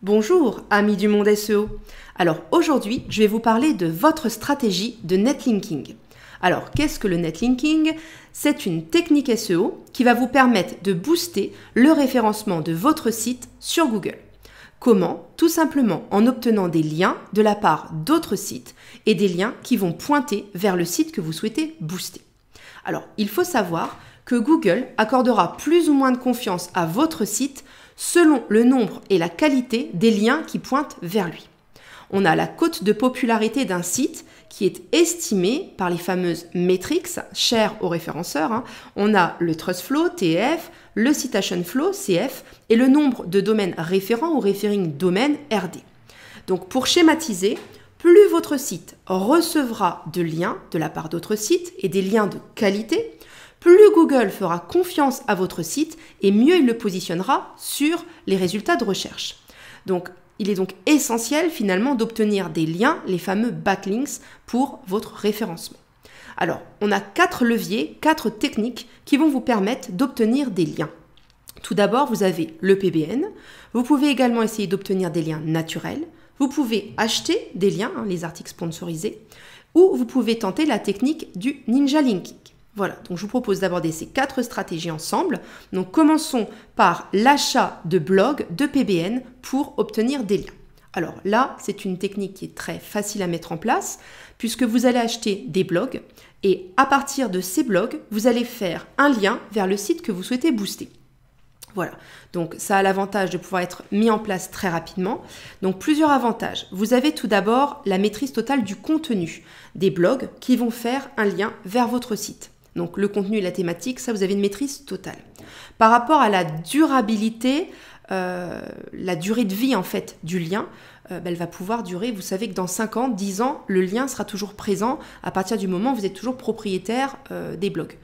Bonjour, amis du monde SEO. Alors aujourd'hui, je vais vous parler de votre stratégie de netlinking. Alors, qu'est-ce que le netlinking? C'est une technique SEO qui va vous permettre de booster le référencement de votre site sur Google. Comment? Tout simplement en obtenant des liens de la part d'autres sites et des liens qui vont pointer vers le site que vous souhaitez booster. Alors, il faut savoir que Google accordera plus ou moins de confiance à votre site selon le nombre et la qualité des liens qui pointent vers lui. On a la cote de popularité d'un site qui est estimée par les fameuses métriques chères aux référenceurs. On a le TrustFlow, TF, le Citation Flow, CF, et le nombre de domaines référents ou referring domaine, RD. Donc pour schématiser, plus votre site recevra de liens de la part d'autres sites et des liens de qualité, plus Google fera confiance à votre site et mieux il le positionnera sur les résultats de recherche. Donc, il est donc essentiel finalement d'obtenir des liens, les fameux backlinks, pour votre référencement. Alors, on a 4 leviers, 4 techniques qui vont vous permettre d'obtenir des liens. Tout d'abord, vous avez le PBN. Vous pouvez également essayer d'obtenir des liens naturels. Vous pouvez acheter des liens, les articles sponsorisés, ou vous pouvez tenter la technique du Ninja Linking. Voilà, donc je vous propose d'aborder ces 4 stratégies ensemble. Donc commençons par l'achat de blogs, de PBN pour obtenir des liens. Alors là, c'est une technique qui est très facile à mettre en place puisque vous allez acheter des blogs et à partir de ces blogs, vous allez faire un lien vers le site que vous souhaitez booster. Voilà, donc ça a l'avantage de pouvoir être mis en place très rapidement. Donc plusieurs avantages. Vous avez tout d'abord la maîtrise totale du contenu des blogs qui vont faire un lien vers votre site. Donc le contenu et la thématique, ça vous avez une maîtrise totale. Par rapport à la durabilité, la durée de vie en fait du lien, elle va pouvoir durer, vous savez que dans 5 ans, 10 ans, le lien sera toujours présent à partir du moment où vous êtes toujours propriétaire des blogs.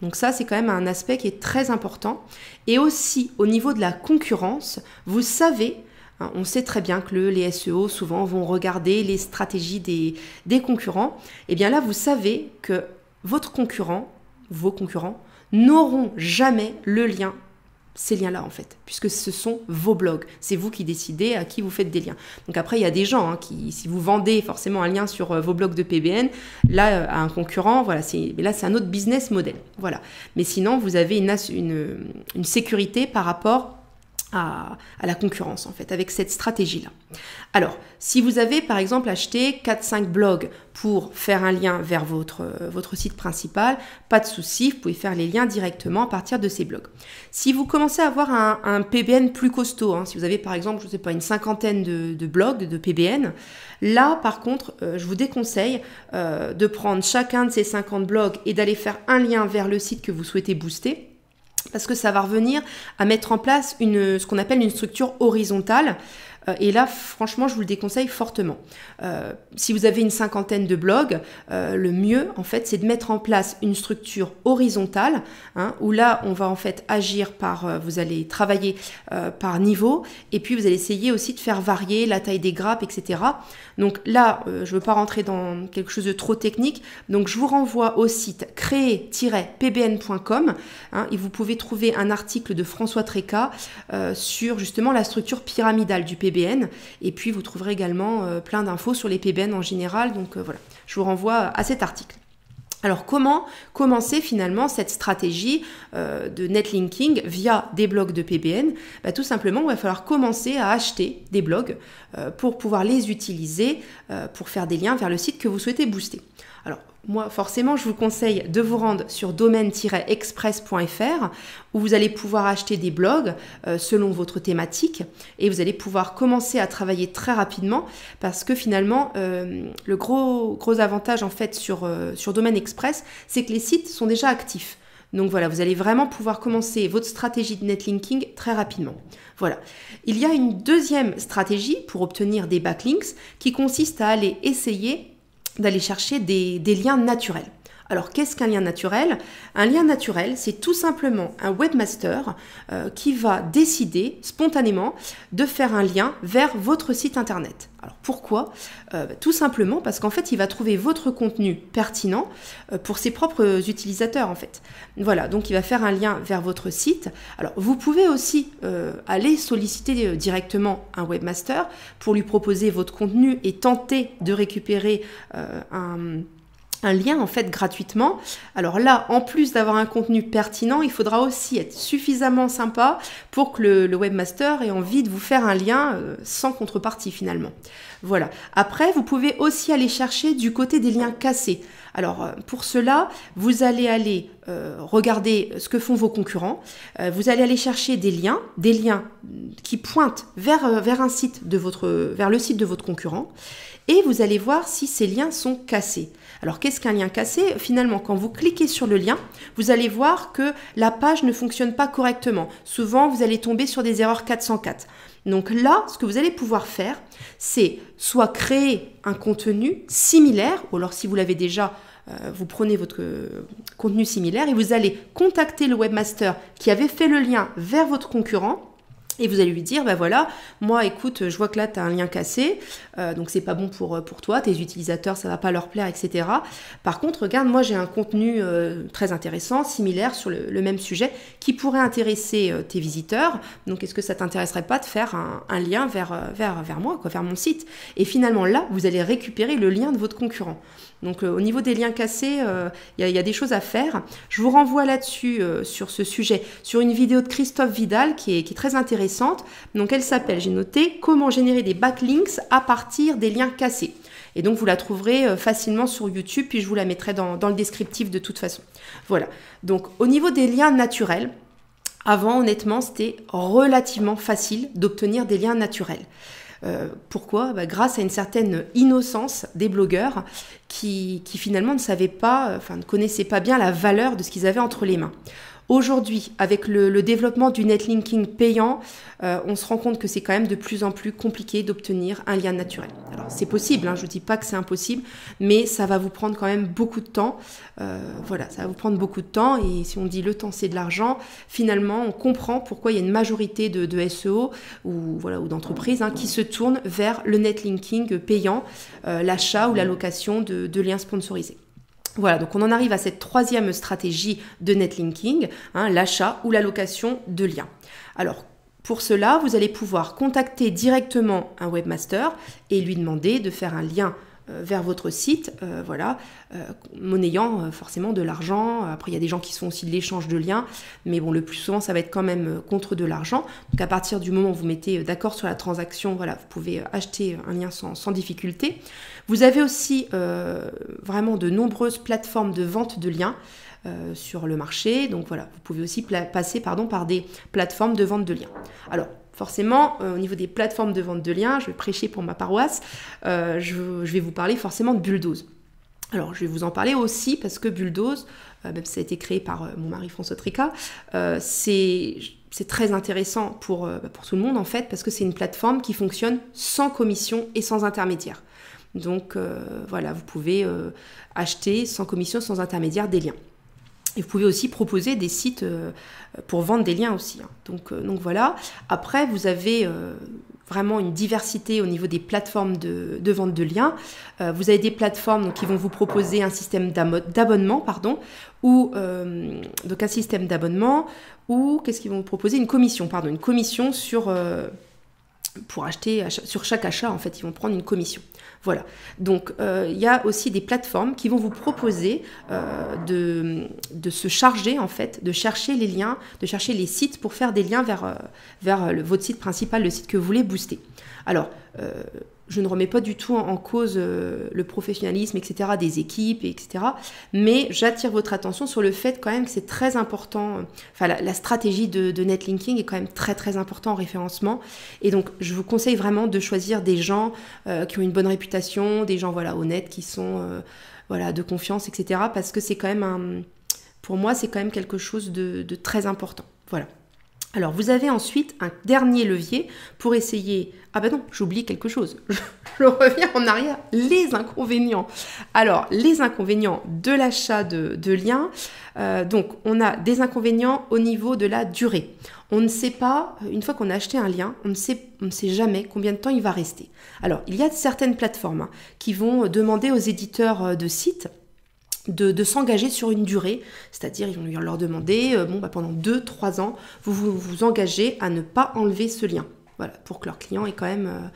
Donc ça, c'est quand même un aspect qui est très important. Et aussi, au niveau de la concurrence, vous savez, on sait très bien que les SEO, souvent, vont regarder les stratégies des concurrents. Et bien là, vous savez que vos concurrents n'auront jamais le lien, ces liens-là en fait, puisque ce sont vos blogs. C'est vous qui décidez à qui vous faites des liens. Donc après, il y a des gens qui, si vous vendez forcément un lien sur vos blogs de PBN, là, à un concurrent, voilà, là, c'est un autre business model. Voilà. Mais sinon, vous avez une sécurité par rapport à la concurrence en fait, avec cette stratégie-là. Alors, si vous avez par exemple acheté 4-5 blogs pour faire un lien vers votre site principal, pas de souci, vous pouvez faire les liens directement à partir de ces blogs. Si vous commencez à avoir un PBN plus costaud, si vous avez par exemple, je ne sais pas, une 50aine de blogs, de PBN, là par contre, je vous déconseille de prendre chacun de ces 50 blogs et d'aller faire un lien vers le site que vous souhaitez booster, parce que ça va revenir à mettre en place ce qu'on appelle une structure horizontale. Et là, franchement, je vous le déconseille fortement. Si vous avez une 50aine de blogs, le mieux, en fait, c'est de mettre en place une structure horizontale, où là, on va en fait agir vous allez travailler par niveau, et puis vous allez essayer aussi de faire varier la taille des grappes, etc. Donc là, je ne veux pas rentrer dans quelque chose de trop technique, donc je vous renvoie au site créer-pbn.com, et vous pouvez trouver un article de François Tréca sur justement la structure pyramidale du PBN, et puis vous trouverez également plein d'infos sur les PBN en général, donc voilà, je vous renvoie à cet article. Alors comment commencer finalement cette stratégie de netlinking via des blogs de PBN? Tout simplement, il va falloir commencer à acheter des blogs pour pouvoir les utiliser pour faire des liens vers le site que vous souhaitez booster. Alors moi, forcément, je vous conseille de vous rendre sur domaine-express.fr où vous allez pouvoir acheter des blogs selon votre thématique et vous allez pouvoir commencer à travailler très rapidement parce que finalement, le gros avantage en fait sur Domaine Express, c'est que les sites sont déjà actifs. Donc voilà, vous allez vraiment pouvoir commencer votre stratégie de netlinking très rapidement. Voilà. Il y a une deuxième stratégie pour obtenir des backlinks qui consiste à aller essayer d'aller chercher des liens naturels. Alors, qu'est-ce qu'un lien naturel? Un lien naturel, c'est tout simplement un webmaster qui va décider spontanément de faire un lien vers votre site internet. Alors, pourquoi? Tout simplement parce qu'en fait, il va trouver votre contenu pertinent pour ses propres utilisateurs, en fait. Voilà, donc il va faire un lien vers votre site. Alors, vous pouvez aussi aller solliciter directement un webmaster pour lui proposer votre contenu et tenter de récupérer un lien en fait gratuitement. Alors là, en plus d'avoir un contenu pertinent, il faudra aussi être suffisamment sympa pour que le webmaster ait envie de vous faire un lien sans contrepartie finalement. Voilà. Après, vous pouvez aussi aller chercher du côté des liens cassés. Alors pour cela, vous allez aller regarder ce que font vos concurrents. Vous allez aller chercher des liens qui pointent vers un site vers le site de votre concurrent. Et vous allez voir si ces liens sont cassés. Alors, qu'est-ce qu'un lien cassé? Finalement, quand vous cliquez sur le lien, vous allez voir que la page ne fonctionne pas correctement. Souvent, vous allez tomber sur des erreurs 404. Donc là, ce que vous allez pouvoir faire, c'est soit créer un contenu similaire, ou alors si vous l'avez déjà, vous prenez votre contenu similaire et vous allez contacter le webmaster qui avait fait le lien vers votre concurrent. Et vous allez lui dire, ben voilà, moi écoute, je vois que là tu as un lien cassé, donc c'est pas bon pour toi, tes utilisateurs ça va pas leur plaire, etc. Par contre, regarde, moi j'ai un contenu très intéressant, similaire sur le même sujet, qui pourrait intéresser tes visiteurs. Donc est-ce que ça t'intéresserait pas de faire un lien vers moi, vers mon site? Et finalement là, vous allez récupérer le lien de votre concurrent. Donc au niveau des liens cassés, il y a des choses à faire. Je vous renvoie là-dessus, sur ce sujet, sur une vidéo de Christophe Vidal qui est très intéressante. Donc elle s'appelle, j'ai noté, comment générer des backlinks à partir des liens cassés. Et donc vous la trouverez facilement sur YouTube, puis je vous la mettrai dans le descriptif de toute façon. Voilà, donc au niveau des liens naturels, avant honnêtement c'était relativement facile d'obtenir des liens naturels. Pourquoi? Grâce à une certaine innocence des blogueurs qui finalement ne savaient pas, ne connaissaient pas bien la valeur de ce qu'ils avaient entre les mains. Aujourd'hui, avec le développement du netlinking payant, on se rend compte que c'est quand même de plus en plus compliqué d'obtenir un lien naturel. Alors c'est possible, je ne dis pas que c'est impossible, mais ça va vous prendre quand même beaucoup de temps. Voilà, ça va vous prendre beaucoup de temps et si on dit le temps c'est de l'argent, finalement on comprend pourquoi il y a une majorité de SEO ou d'entreprises qui se tournent vers le netlinking payant, l'achat ou la location de liens sponsorisés. Voilà, donc on en arrive à cette troisième stratégie de netlinking, l'achat ou la location de liens. Alors, pour cela, vous allez pouvoir contacter directement un webmaster et lui demander de faire un lien vers votre site, monnayant forcément de l'argent. Après, il y a des gens qui se font aussi de l'échange de liens, mais bon, le plus souvent, ça va être quand même contre de l'argent. Donc, à partir du moment où vous mettez d'accord sur la transaction, voilà, vous pouvez acheter un lien sans difficulté. Vous avez aussi vraiment de nombreuses plateformes de vente de liens sur le marché. Donc voilà, vous pouvez aussi passer par des plateformes de vente de liens. Alors, forcément, au niveau des plateformes de vente de liens, je vais prêcher pour ma paroisse, je vais vous parler forcément de Bulldoze. Alors, je vais vous en parler aussi parce que Bulldoze, même si ça a été créé par mon mari François Trica, c'est très intéressant pour tout le monde en fait, parce que c'est une plateforme qui fonctionne sans commission et sans intermédiaire. Donc voilà, vous pouvez acheter sans commission, sans intermédiaire des liens. Et vous pouvez aussi proposer des sites pour vendre des liens aussi. Donc voilà. Après, vous avez vraiment une diversité au niveau des plateformes de vente de liens. Vous avez des plateformes qui vont vous proposer un système d'abonnement, ou donc un système d'abonnement, ou qu'est-ce qu'ils vont vous proposer? Une commission pour acheter, sur chaque achat, en fait, ils vont prendre une commission. Voilà. Donc, il y a aussi des plateformes qui vont vous proposer de se charger, en fait, de chercher les liens, de chercher les sites pour faire des liens vers votre site principal, le site que vous voulez booster. Alors, je ne remets pas du tout en cause le professionnalisme, etc., des équipes, etc. Mais j'attire votre attention sur le fait quand même que c'est très important. La stratégie de netlinking est quand même très très important en référencement. Et donc, je vous conseille vraiment de choisir des gens qui ont une bonne réputation, des gens honnêtes, qui sont de confiance, etc. Parce que c'est quand même pour moi, c'est quand même quelque chose de très important. Voilà. Alors, vous avez ensuite un dernier levier pour essayer... Ah ben non, j'oublie quelque chose. Je reviens en arrière. Les inconvénients. Alors, les inconvénients de l'achat de liens. Donc, on a des inconvénients au niveau de la durée. On ne sait pas, une fois qu'on a acheté un lien, on ne sait jamais combien de temps il va rester. Alors, il y a certaines plateformes qui vont demander aux éditeurs de sites de s'engager sur une durée, c'est-à-dire ils vont leur demander, pendant 2-3 ans, vous engagez à ne pas enlever ce lien, voilà, pour que leur client ait quand même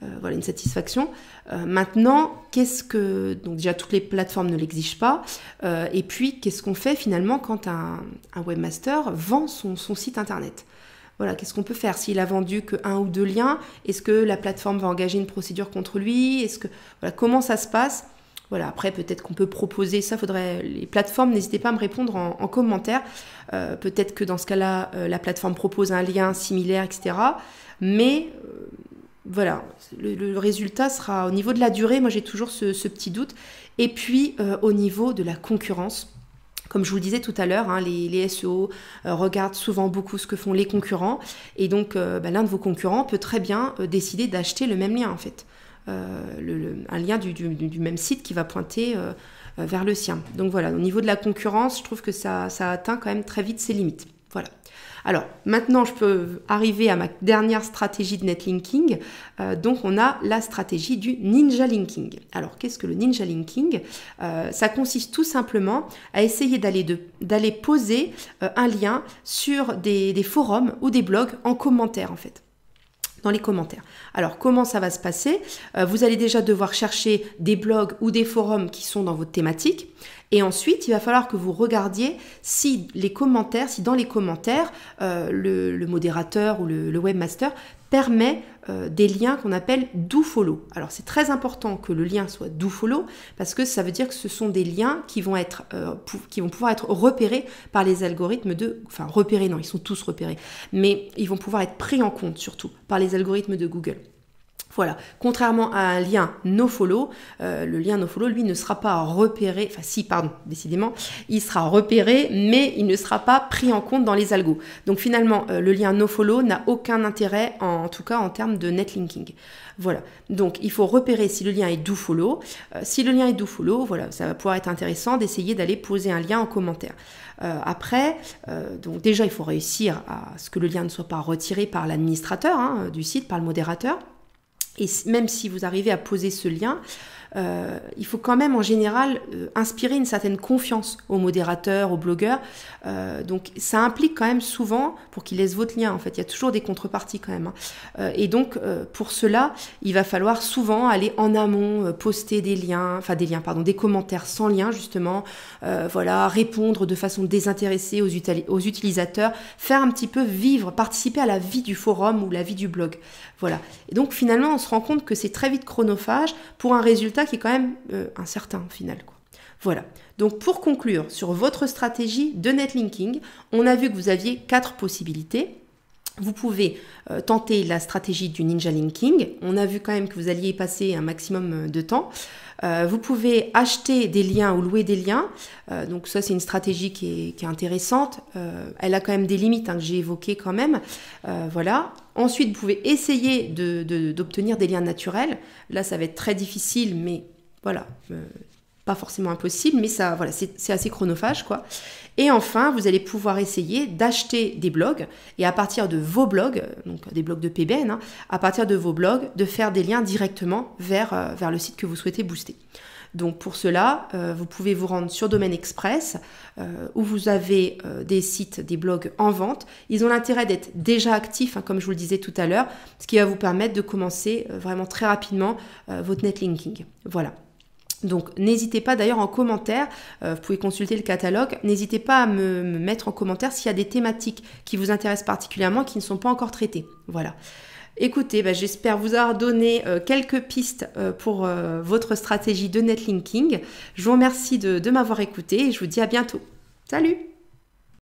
une satisfaction. Maintenant, donc déjà toutes les plateformes ne l'exigent pas, et puis qu'est-ce qu'on fait finalement quand un webmaster vend son site internet? Voilà, qu'est-ce qu'on peut faire? S'il a vendu que 1 ou 2 liens, est-ce que la plateforme va engager une procédure contre lui? Comment ça se passe? Voilà, après, peut-être qu'on peut proposer ça. Les plateformes, n'hésitez pas à me répondre en commentaire. Peut-être que dans ce cas-là, la plateforme propose un lien similaire, etc. Mais voilà, le résultat sera au niveau de la durée. Moi, j'ai toujours ce petit doute. Et puis, au niveau de la concurrence. Comme je vous le disais tout à l'heure, les SEO regardent souvent beaucoup ce que font les concurrents. Et donc, l'un de vos concurrents peut très bien décider d'acheter le même lien, en fait. Un lien du même site qui va pointer vers le sien. Donc voilà, au niveau de la concurrence, je trouve que ça atteint quand même très vite ses limites. Voilà. Alors maintenant, je peux arriver à ma dernière stratégie de netlinking. Donc on a la stratégie du ninja linking. Alors qu'est-ce que le ninja linking? Ça consiste tout simplement à essayer d'aller poser un lien sur des forums ou des blogs en commentaire en fait. Dans les commentaires. Alors, comment ça va se passer? Vous allez déjà devoir chercher des blogs ou des forums qui sont dans votre thématique. Et ensuite, il va falloir que vous regardiez si dans les commentaires, le modérateur ou le webmaster permet des liens qu'on appelle do follow. Alors, c'est très important que le lien soit do follow parce que ça veut dire que ce sont des liens qui vont pouvoir être repérés par les algorithmes repérés, non, ils sont tous repérés, mais ils vont pouvoir être pris en compte surtout par les algorithmes de Google. Voilà, contrairement à un lien nofollow, le lien nofollow, lui, ne sera pas repéré, décidément, il sera repéré, mais il ne sera pas pris en compte dans les algos. Donc finalement, le lien nofollow n'a aucun intérêt, en tout cas en termes de netlinking. Voilà, donc il faut repérer si le lien est dofollow. Si le lien est dofollow, voilà, ça va pouvoir être intéressant d'essayer d'aller poser un lien en commentaire. Donc déjà, il faut réussir à ce que le lien ne soit pas retiré par l'administrateur du site, par le modérateur. Et même si vous arrivez à poser ce lien, il faut quand même en général inspirer une certaine confiance aux modérateurs, aux blogueurs. Donc ça implique quand même souvent, pour qu'ils laissent votre lien, en fait, il y a toujours des contreparties quand même. Et donc pour cela, il va falloir souvent aller en amont, poster des commentaires sans lien justement, répondre de façon désintéressée aux utilisateurs, faire un petit peu participer à la vie du forum ou la vie du blog. Voilà. Et donc finalement, on se rend compte que c'est très vite chronophage pour un résultat qui est quand même incertain au final, quoi. Voilà. Donc pour conclure sur votre stratégie de netlinking, on a vu que vous aviez 4 possibilités. Vous pouvez tenter la stratégie du ninja linking. On a vu quand même que vous alliez y passer un maximum de temps. Vous pouvez acheter des liens ou louer des liens. Donc ça, c'est une stratégie qui est intéressante. Elle a quand même des limites que j'ai évoquées quand même. Voilà. Ensuite, vous pouvez essayer d'obtenir des liens naturels. Là, ça va être très difficile, mais voilà, pas forcément impossible, mais ça, voilà, c'est assez chronophage, quoi. Et enfin, vous allez pouvoir essayer d'acheter des blogs et à partir de vos blogs, donc des blogs de PBN, à partir de vos blogs, de faire des liens directement vers le site que vous souhaitez booster. Donc pour cela, vous pouvez vous rendre sur Domaine Express où vous avez des sites, des blogs en vente. Ils ont l'intérêt d'être déjà actifs, comme je vous le disais tout à l'heure, ce qui va vous permettre de commencer vraiment très rapidement votre netlinking. Voilà. Donc n'hésitez pas d'ailleurs en commentaire, vous pouvez consulter le catalogue, n'hésitez pas à me mettre en commentaire s'il y a des thématiques qui vous intéressent particulièrement qui ne sont pas encore traitées. Voilà. Écoutez, j'espère vous avoir donné quelques pistes pour votre stratégie de netlinking. Je vous remercie de m'avoir écouté et je vous dis à bientôt. Salut!